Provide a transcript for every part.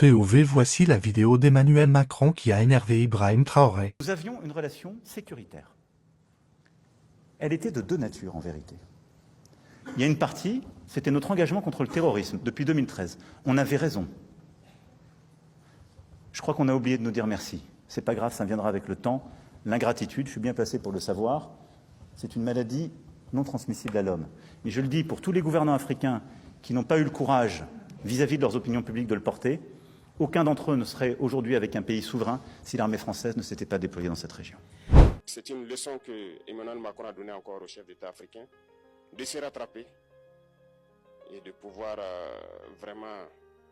POV, voici la vidéo d'Emmanuel Macron qui a énervé Ibrahim Traoré. Nous avions une relation sécuritaire. Elle était de deux natures, en vérité. Il y a une partie, c'était notre engagement contre le terrorisme depuis 2013. On avait raison. Je crois qu'on a oublié de nous dire merci. C'est pas grave, ça viendra avec le temps. L'ingratitude, je suis bien placé pour le savoir, c'est une maladie non transmissible à l'homme. Mais je le dis pour tous les gouvernants africains qui n'ont pas eu le courage, vis-à-vis de leurs opinions publiques, de le porter, aucun d'entre eux ne serait aujourd'hui avec un pays souverain si l'armée française ne s'était pas déployée dans cette région. C'est une leçon que Emmanuel Macron a donnée encore au chef d'État africain, de se rattraper et de pouvoir vraiment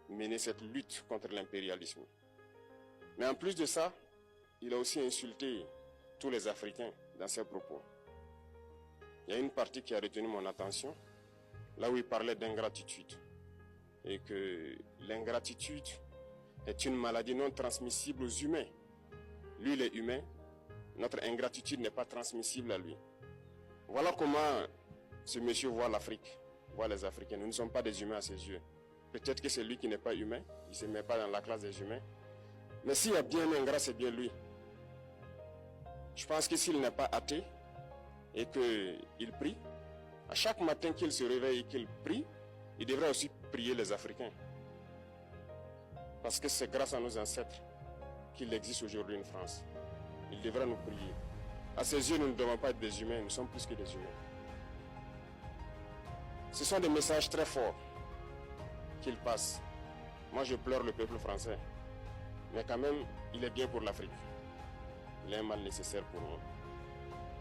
mener cette lutte contre l'impérialisme. Mais en plus de ça, il a aussi insulté tous les Africains dans ses propos. Il y a une partie qui a retenu mon attention, là où il parlait d'ingratitude. Et que l'ingratitude est une maladie non transmissible aux humains. Lui, il est humain, notre ingratitude n'est pas transmissible à lui. Voilà comment ce monsieur voit l'Afrique, voit les Africains. Nous ne sommes pas des humains à ses yeux. Peut-être que c'est lui qui n'est pas humain, il ne se met pas dans la classe des humains. Mais s'il y a bien un ingrat, c'est bien lui. Je pense que s'il n'est pas athée et qu'il prie, à chaque matin qu'il se réveille et qu'il prie, il devrait aussi prier les Africains. Parce que c'est grâce à nos ancêtres qu'il existe aujourd'hui une France. Il devrait nous prier. À ses yeux, nous ne devons pas être des humains, nous sommes plus que des humains. Ce sont des messages très forts qu'il passe. Moi, je pleure le peuple français. Mais quand même, il est bien pour l'Afrique. Il est un mal nécessaire pour nous.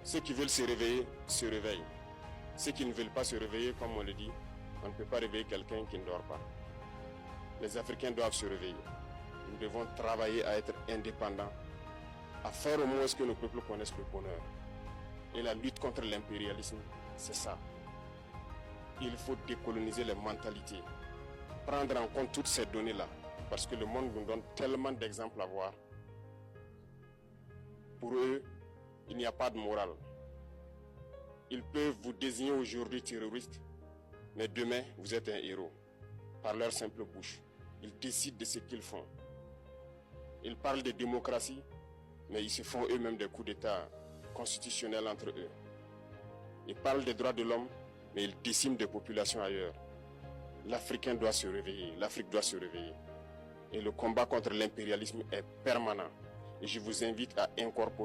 Ceux qui veulent se réveiller, se réveillent. Ceux qui ne veulent pas se réveiller, comme on le dit, on ne peut pas réveiller quelqu'un qui ne dort pas. Les Africains doivent se réveiller. Nous devons travailler à être indépendants, à faire au moins ce que nos peuples connaissent le bonheur. Et la lutte contre l'impérialisme, c'est ça. Il faut décoloniser les mentalités, prendre en compte toutes ces données-là, parce que le monde nous donne tellement d'exemples à voir. Pour eux, il n'y a pas de morale. Ils peuvent vous désigner aujourd'hui terroriste, mais demain, vous êtes un héros. Par leur simple bouche, ils décident de ce qu'ils font. Ils parlent de démocratie, mais ils se font eux-mêmes des coups d'État constitutionnels entre eux. Ils parlent des droits de l'homme, mais ils déciment des populations ailleurs. L'Africain doit se réveiller, l'Afrique doit se réveiller. Et le combat contre l'impérialisme est permanent. Et je vous invite à incorporer